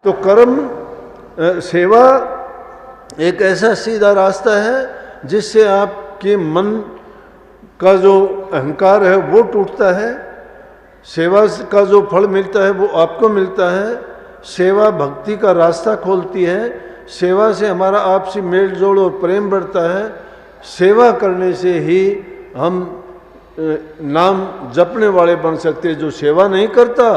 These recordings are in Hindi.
तो कर्म सेवा एक ऐसा सीधा रास्ता है जिससे आपके मन का जो अहंकार है वो टूटता है, सेवा का जो फल मिलता है वो आपको मिलता है। सेवा भक्ति का रास्ता खोलती है, सेवा से हमारा आपसी मेल जोड़ और प्रेम बढ़ता है। सेवा करने से ही हम नाम जपने वाले बन सकते। जो सेवा नहीं करता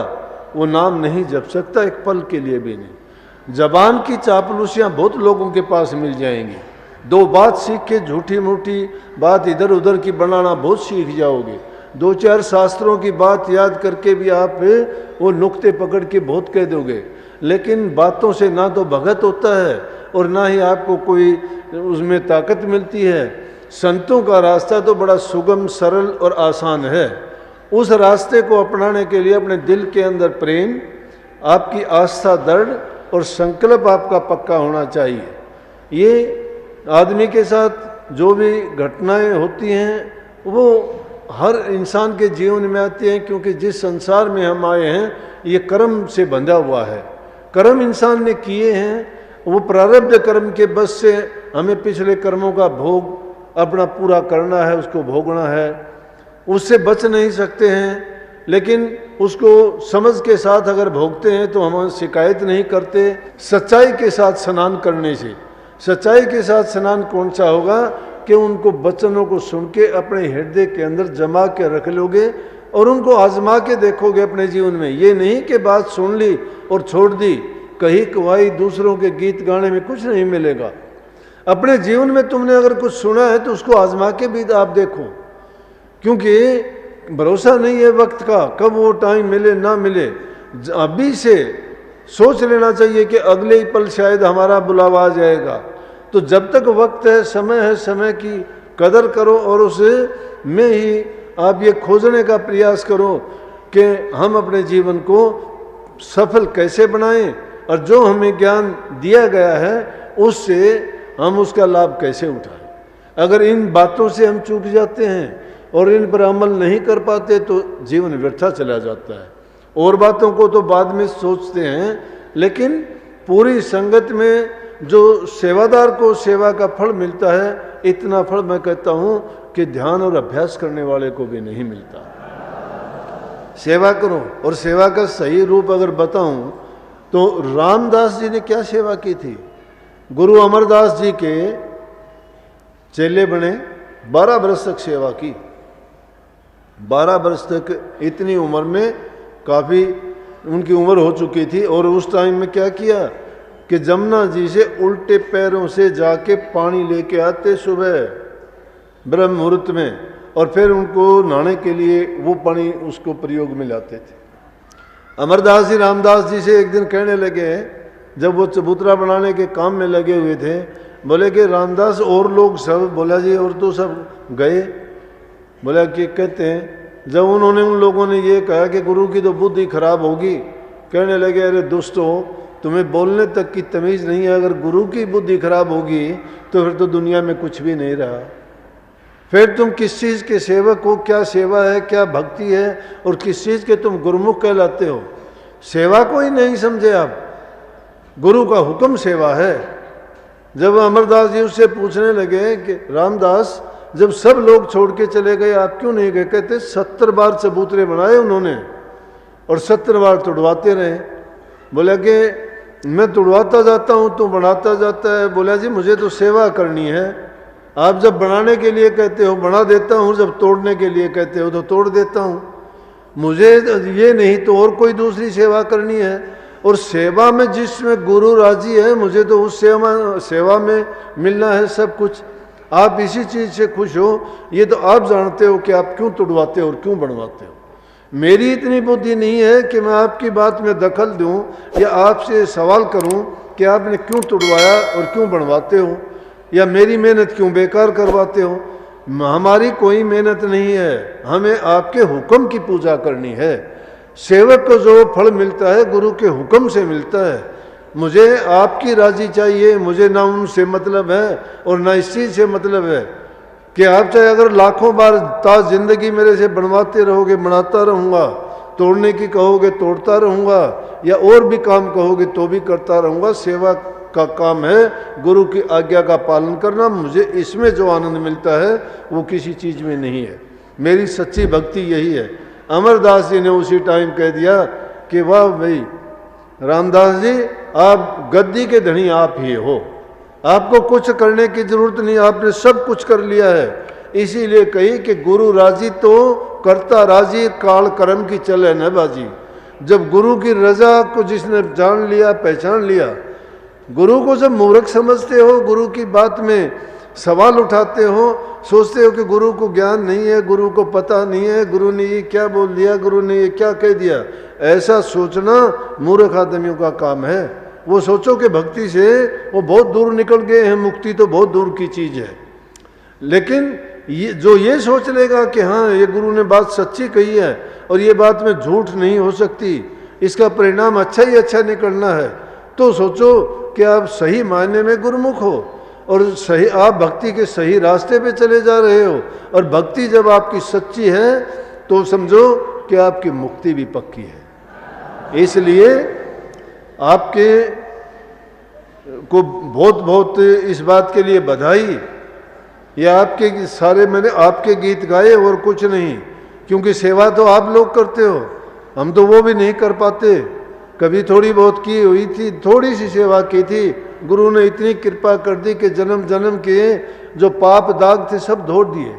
वो नाम नहीं जप सकता, एक पल के लिए भी नहीं। जबान की चापलूसियाँ बहुत लोगों के पास मिल जाएंगी। दो बात सीख के झूठी मूठी बात इधर उधर की बनाना बहुत सीख जाओगे। दो चार शास्त्रों की बात याद करके भी आप वो नुक्ते पकड़ के बहुत कह दोगे, लेकिन बातों से ना तो भगत होता है और ना ही आपको कोई उसमें ताकत मिलती है। संतों का रास्ता तो बड़ा सुगम, सरल और आसान है। उस रास्ते को अपनाने के लिए अपने दिल के अंदर प्रेम, आपकी आस्था दृढ़ और संकल्प आपका पक्का होना चाहिए। ये आदमी के साथ जो भी घटनाएं होती हैं वो हर इंसान के जीवन में आती हैं, क्योंकि जिस संसार में हम आए हैं ये कर्म से बंधा हुआ है। कर्म इंसान ने किए हैं, वो प्रारब्ध कर्म के बस से हमें पिछले कर्मों का भोग अपना पूरा करना है, उसको भोगना है, उससे बच नहीं सकते हैं। लेकिन उसको समझ के साथ अगर भोगते हैं तो हम शिकायत नहीं करते। सच्चाई के साथ स्नान करने से, सच्चाई के साथ स्नान कौन सा होगा कि उनको वचनों को सुन के अपने हृदय के अंदर जमा के रख लोगे और उनको आजमा के देखोगे अपने जीवन में। ये नहीं कि बात सुन ली और छोड़ दी, कही कवाई दूसरों के गीत गाने में कुछ नहीं मिलेगा। अपने जीवन में तुमने अगर कुछ सुना है तो उसको आजमा के भी आप देखो, क्योंकि भरोसा नहीं है वक्त का, कब वो टाइम मिले ना मिले। अभी से सोच लेना चाहिए कि अगले ही पल शायद हमारा बुलावा आ जाएगा। तो जब तक वक्त है, समय की कदर करो और उसे में ही आप ये खोजने का प्रयास करो कि हम अपने जीवन को सफल कैसे बनाएं और जो हमें ज्ञान दिया गया है उससे हम उसका लाभ कैसे उठाएं। अगर इन बातों से हम चूक जाते हैं और इन पर अमल नहीं कर पाते तो जीवन व्यर्था चला जाता है। और बातों को तो बाद में सोचते हैं, लेकिन पूरी संगत में जो सेवादार को सेवा का फल मिलता है, इतना फल मैं कहता हूँ कि ध्यान और अभ्यास करने वाले को भी नहीं मिलता। सेवा करो। और सेवा का सही रूप अगर बताऊं तो रामदास जी ने क्या सेवा की थी। गुरु अमरदास जी के चेले बने, 12 वर्ष तक सेवा की। 12 वर्ष तक, इतनी उम्र में काफ़ी उनकी उम्र हो चुकी थी। और उस टाइम में क्या किया कि जमुना जी से उल्टे पैरों से जाके पानी लेके आते सुबह ब्रह्म मुहूर्त में, और फिर उनको नहाने के लिए वो पानी उसको प्रयोग में लाते थे। अमरदास जी रामदास जी से एक दिन कहने लगे, जब वो चबूतरा बनाने के काम में लगे हुए थे, बोले कि रामदास और लोग सब, बोला जी और तो सब गए। बोला कि कहते हैं जब उन्होंने उन लोगों ने ये कहा कि गुरु की तो बुद्धि खराब होगी, कहने लगे अरे दोस्तों तुम्हें बोलने तक की तमीज़ नहीं है, अगर गुरु की बुद्धि खराब होगी तो फिर तो दुनिया में कुछ भी नहीं रहा। फिर तुम किस चीज़ के सेवक हो, क्या सेवा है, क्या भक्ति है, और किस चीज़ के तुम गुरुमुख कहलाते हो। सेवा को ही नहीं समझे आप, गुरु का हुक्म सेवा है। जब अमरदास जी उससे पूछने लगे कि रामदास जब सब लोग छोड़ के चले गए आप क्यों नहीं गए, कहते 70 बार चबूतरे बनाए उन्होंने और 70 बार तुड़वाते रहे। बोला कि मैं तुड़वाता जाता हूँ तो बनाता जाता है। बोला जी मुझे तो सेवा करनी है, आप जब बनाने के लिए कहते हो बना देता हूँ, जब तोड़ने के लिए कहते हो तो तोड़ देता हूँ। मुझे ये नहीं तो और कोई दूसरी सेवा करनी है, और सेवा में जिसमें गुरु राजी है मुझे तो उस सेवा में मिलना है सब कुछ। आप इसी चीज़ से खुश हो, ये तो आप जानते हो कि आप क्यों तुड़वाते हो और क्यों बनवाते हो। मेरी इतनी बुद्धि नहीं है कि मैं आपकी बात में दखल दूं या आपसे सवाल करूं कि आपने क्यों तुड़वाया और क्यों बनवाते हो, या मेरी मेहनत क्यों बेकार करवाते हो। हमारी कोई मेहनत नहीं है, हमें आपके हुक्म की पूजा करनी है। सेवक को जो फल मिलता है गुरु के हुक्म से मिलता है। मुझे आपकी राजी चाहिए, मुझे ना उनसे मतलब है और ना इस चीज़ से मतलब है कि आप चाहे अगर लाखों बार जिंदगी मेरे से बनवाते रहोगे, बनाता रहूँगा, तोड़ने की कहोगे तोड़ता रहूँगा, या और भी काम कहोगे तो भी करता रहूँगा। सेवा का काम है गुरु की आज्ञा का पालन करना। मुझे इसमें जो आनंद मिलता है वो किसी चीज़ में नहीं है। मेरी सच्ची भक्ति यही है। अमरदास जी ने उसी टाइम कह दिया कि वाह भाई रामदास जी, आप गद्दी के धनी आप ही हो, आपको कुछ करने की जरूरत नहीं, आपने सब कुछ कर लिया है। इसीलिए कही कि गुरु राजी तो करता राजी, काल कर्म की चले न बाजी। जब गुरु की रजा को जिसने जान लिया, पहचान लिया, गुरु को जब मूर्ख समझते हो, गुरु की बात में सवाल उठाते हो, सोचते हो कि गुरु को ज्ञान नहीं है, गुरु को पता नहीं है, गुरु ने ये क्या बोल दिया, गुरु ने ये क्या कह दिया, ऐसा सोचना मूर्ख आदमियों का काम है। वो सोचो कि भक्ति से वो बहुत दूर निकल गए हैं, मुक्ति तो बहुत दूर की चीज़ है। लेकिन ये सोच लेगा कि हाँ ये गुरु ने बात सच्ची कही है और ये बात में झूठ नहीं हो सकती, इसका परिणाम अच्छा ही अच्छा निकलना है, तो सोचो कि आप सही मायने में गुरुमुख हो और सही आप भक्ति के सही रास्ते पे चले जा रहे हो। और भक्ति जब आपकी सच्ची है तो समझो कि आपकी मुक्ति भी पक्की है। इसलिए आपके को बहुत बहुत इस बात के लिए बधाई। ये आपके सारे मैंने आपके गीत गाए और कुछ नहीं, क्योंकि सेवा तो आप लोग करते हो, हम तो वो भी नहीं कर पाते। कभी थोड़ी बहुत की हुई थी, थोड़ी सी सेवा की थी, गुरु ने इतनी कृपा कर दी कि जन्म जन्म के जो पाप दाग थे सब धो दिए।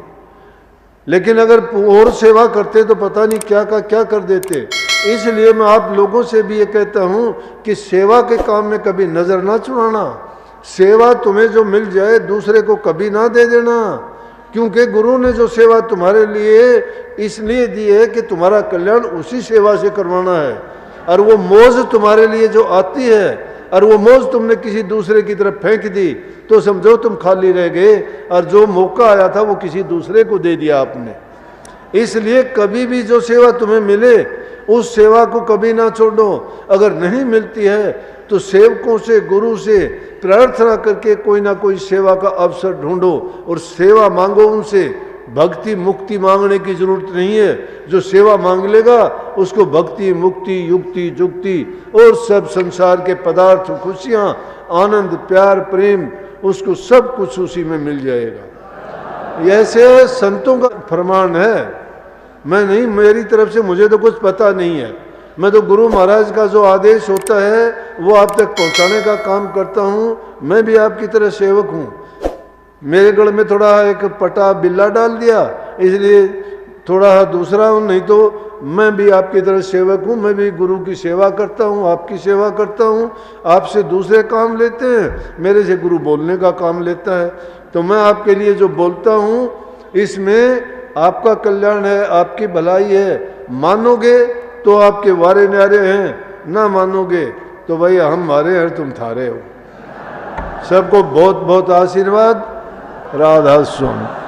लेकिन अगर और सेवा करते तो पता नहीं क्या का क्या कर देते। इसलिए मैं आप लोगों से भी ये कहता हूँ कि सेवा के काम में कभी नज़र ना चुराना। सेवा तुम्हें जो मिल जाए दूसरे को कभी ना दे देना, क्योंकि गुरु ने जो सेवा तुम्हारे लिए इसलिए दी है कि तुम्हारा कल्याण उसी सेवा से करवाना है। और वो मौज तुम्हारे लिए जो आती है और वो मौज तुमने किसी दूसरे की तरफ फेंक दी तो समझो तुम खाली रह गए, और जो मौका आया था वो किसी दूसरे को दे दिया आपने। इसलिए कभी भी जो सेवा तुम्हें मिले उस सेवा को कभी ना छोड़ो। अगर नहीं मिलती है तो सेवकों से, गुरु से प्रार्थना करके कोई ना कोई सेवा का अवसर ढूंढो और सेवा मांगो उनसे। भक्ति मुक्ति मांगने की जरूरत नहीं है, जो सेवा मांग लेगा उसको भक्ति मुक्ति युक्ति जुक्ति और सब संसार के पदार्थ, खुशियाँ, आनंद, प्यार, प्रेम, उसको सब कुछ उसी में मिल जाएगा। ऐसे संतों का फरमान है, मैं नहीं, मेरी तरफ से मुझे तो कुछ पता नहीं है। मैं तो गुरु महाराज का जो आदेश होता है वो आप तक पहुंचाने का काम करता हूँ। मैं भी आपकी तरह सेवक हूँ। मेरे गढ़ में थोड़ा एक पटा बिल्ला डाल दिया, इसलिए थोड़ा दूसरा हूँ, नहीं तो मैं भी आपकी तरह सेवक हूँ। मैं भी गुरु की सेवा करता हूँ, आपकी सेवा करता हूँ। आपसे दूसरे काम लेते हैं, मेरे से गुरु बोलने का काम लेता है। तो मैं आपके लिए जो बोलता हूँ इसमें आपका कल्याण है, आपकी भलाई है। मानोगे तो आपके वारे न्यारे हैं, ना मानोगे तो भाई हम हमारे हैं, तुम थारे हो। सबको बहुत बहुत आशीर्वाद। राधा स्वामी।